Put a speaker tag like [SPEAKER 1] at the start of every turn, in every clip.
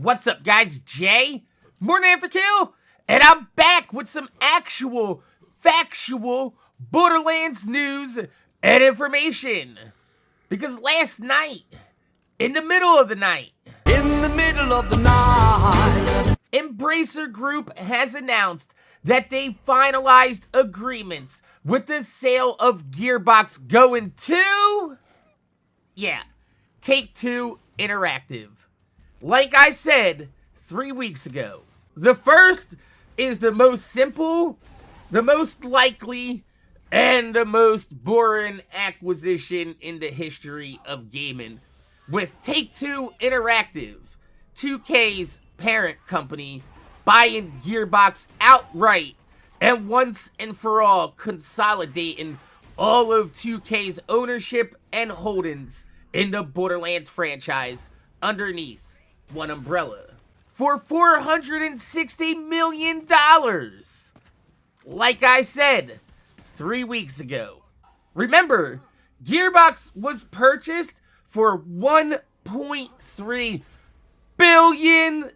[SPEAKER 1] What's up, guys? Jay, MorninAfterKill, and I'm back with some actual, factual Borderlands news and information. Because last night, in the middle of the night, Embracer Group has announced that they finalized agreements with the sale of Gearbox going to, Take-Two Interactive. Like I said 3 weeks ago, the first is the most simple, the most likely, and the most boring acquisition in the history of gaming, with Take-Two Interactive, 2K's parent company, buying Gearbox outright and once and for all consolidating all of 2K's ownership and holdings in the Borderlands franchise underneath one umbrella for $460 million. Like I said 3 weeks ago. Remember, Gearbox was purchased for $1.3 billion,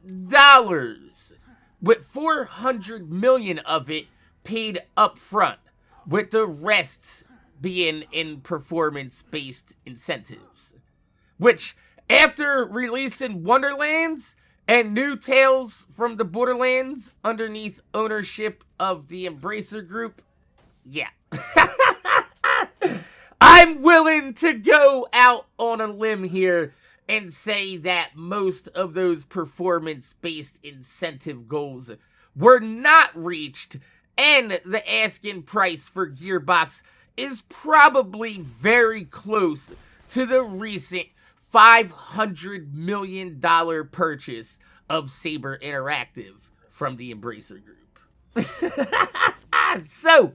[SPEAKER 1] with $400 million of it paid up front, with the rest being in performance-based incentives. Which, after releasing Wonderlands and new tales from the Borderlands underneath ownership of the Embracer Group, I'm willing to go out on a limb here and say that most of those performance-based incentive goals were not reached, and the asking price for Gearbox is probably very close to the recent $500 million purchase of Saber Interactive from the Embracer Group. So,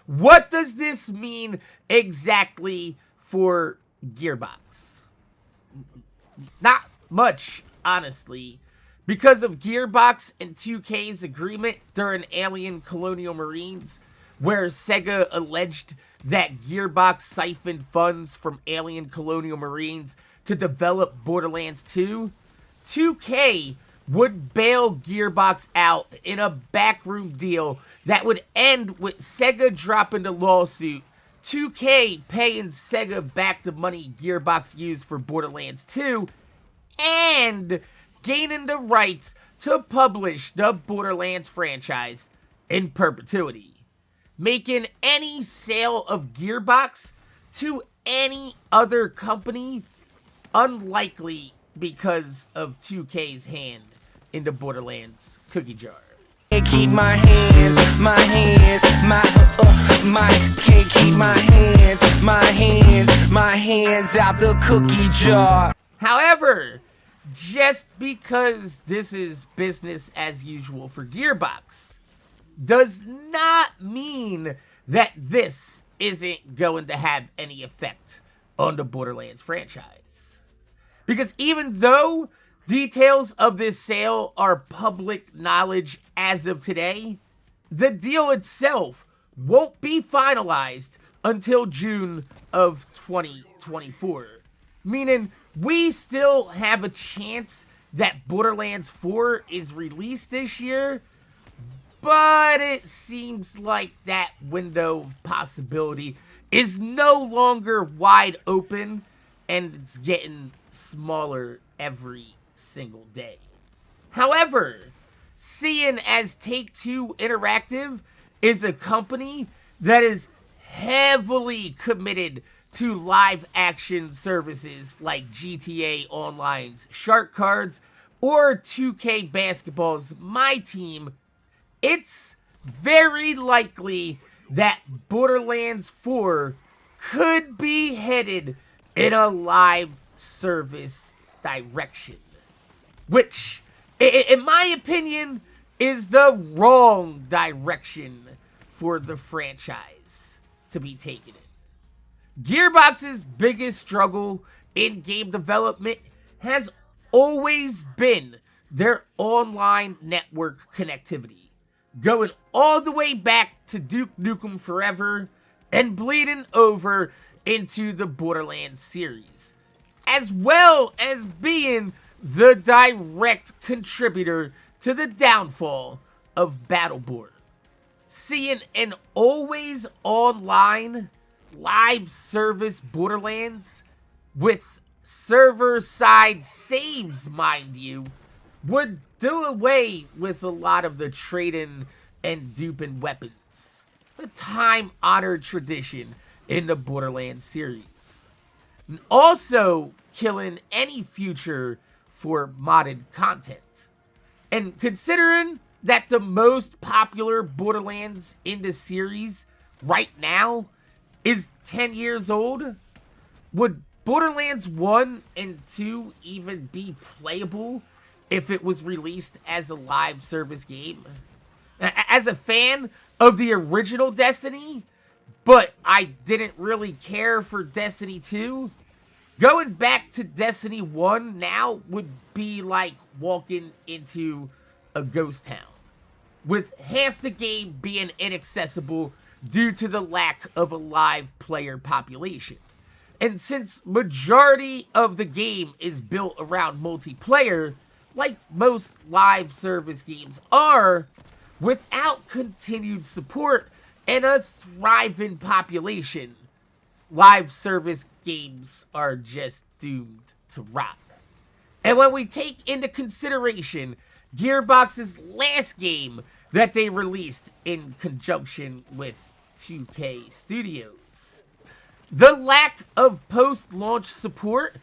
[SPEAKER 1] what does this mean exactly for Gearbox? Not much, honestly, because of Gearbox and 2K's agreement during Alien Colonial Marines, where Sega alleged that Gearbox siphoned funds from Alien Colonial Marines to develop Borderlands 2, 2K would bail Gearbox out in a backroom deal that would end with Sega dropping the lawsuit, 2K paying Sega back the money Gearbox used for Borderlands 2, and gaining the rights to publish the Borderlands franchise in perpetuity, making any sale of Gearbox to any other company unlikely because of 2K's hand in the Borderlands cookie jar.
[SPEAKER 2] Can't keep my hands out the cookie jar.
[SPEAKER 1] However, just because this is business as usual for Gearbox does not mean that this isn't going to have any effect on the Borderlands franchise. Because even though details of this sale are public knowledge as of today, the deal itself won't be finalized until June of 2024. Meaning, we still have a chance that Borderlands 4 is released this year, but it seems like that window of possibility is no longer wide open, and it's getting smaller every single day. However, seeing as Take-Two Interactive is a company that is heavily committed to live action services like GTA Online's Shark Cards or 2K Basketball's My Team, it's very likely that Borderlands 4 could be headed in a live service direction, which, in my opinion, is the wrong direction for the franchise to be taken in. Gearbox's biggest struggle in game development has always been their online network connectivity, going all the way back to Duke Nukem Forever and bleeding over into the Borderlands series, as well as being the direct contributor to the downfall of Battleborn. Seeing an always online live service Borderlands with server-side saves, mind you, would do away with a lot of the trading and duping weapons, a time-honored tradition in the Borderlands series. And also killing any future for modded content. And considering that the most popular Borderlands in the series right now is 10 years old, would Borderlands 1 and 2 even be playable if it was released as a live service game? As a fan of the original Destiny, but I didn't really care for Destiny 2, going back to Destiny 1 now would be like walking into a ghost town, with half the game being inaccessible due to the lack of a live player population. And since majority of the game is built around multiplayer, like most live service games are, without continued support and a thriving population, live service games are just doomed to rot. And when we take into consideration Gearbox's last game that they released in conjunction with 2K Studios, the lack of post-launch support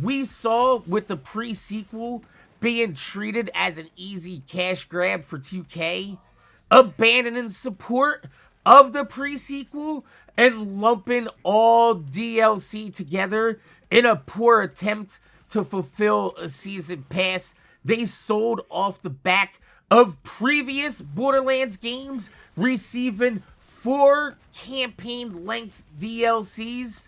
[SPEAKER 1] we saw with the pre-sequel being treated as an easy cash grab for 2K, abandoning support of the pre-sequel and lumping all DLC together in a poor attempt to fulfill a season pass they sold off the back of previous Borderlands games receiving 4 campaign-length DLCs,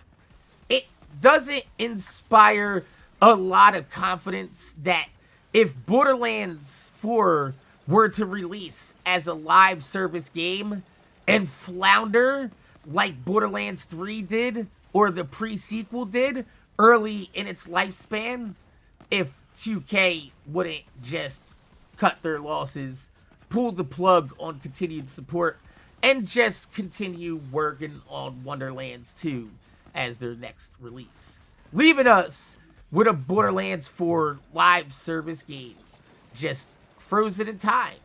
[SPEAKER 1] it doesn't inspire a lot of confidence that if Borderlands 4 were to release as a live service game and flounder like Borderlands 3 did or the pre-sequel did early in its lifespan, if 2K wouldn't just cut their losses, pull the plug on continued support, and just continue working on Wonderlands 2 as their next release, leaving us with a Borderlands 4 live service game just frozen in time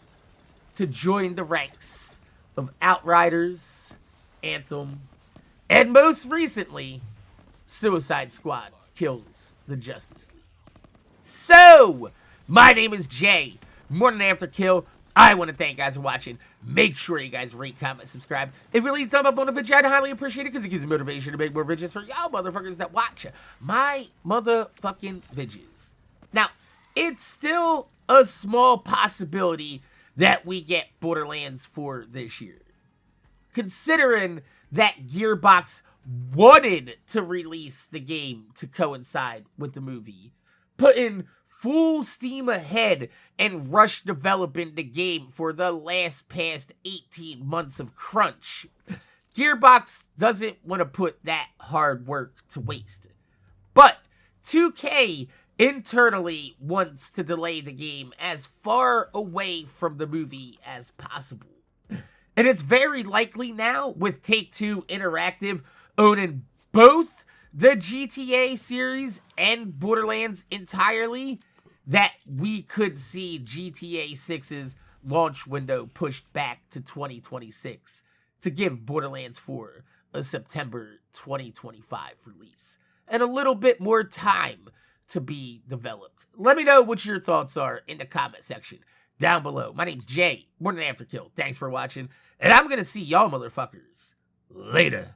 [SPEAKER 1] to join the ranks of Outriders, Anthem, and most recently, Suicide Squad Kills the Justice League. So, my name is Jay, MorninAfterKill. I want to thank you guys for watching. Make sure you guys rate, comment, subscribe. It really thumb up on the video. I'd highly appreciate it because it gives me motivation to make more videos for y'all motherfuckers that watch my motherfucking videos. Now, it's still a small possibility that we get Borderlands 4 this year, considering that Gearbox wanted to release the game to coincide with the movie, putting full steam ahead and rush developing the game for the last past 18 months of crunch. Gearbox doesn't want to put that hard work to waste. But 2K internally wants to delay the game as far away from the movie as possible. And it's very likely now, with Take-Two Interactive owning both the GTA series and Borderlands entirely, that we could see GTA 6's launch window pushed back to 2026 to give Borderlands 4 a September 2025 release and a little bit more time to be developed. Let me know what your thoughts are in the comment section down below. My name's Jay, MorninAfterKill. Thanks for watching, and I'm going to see y'all motherfuckers later.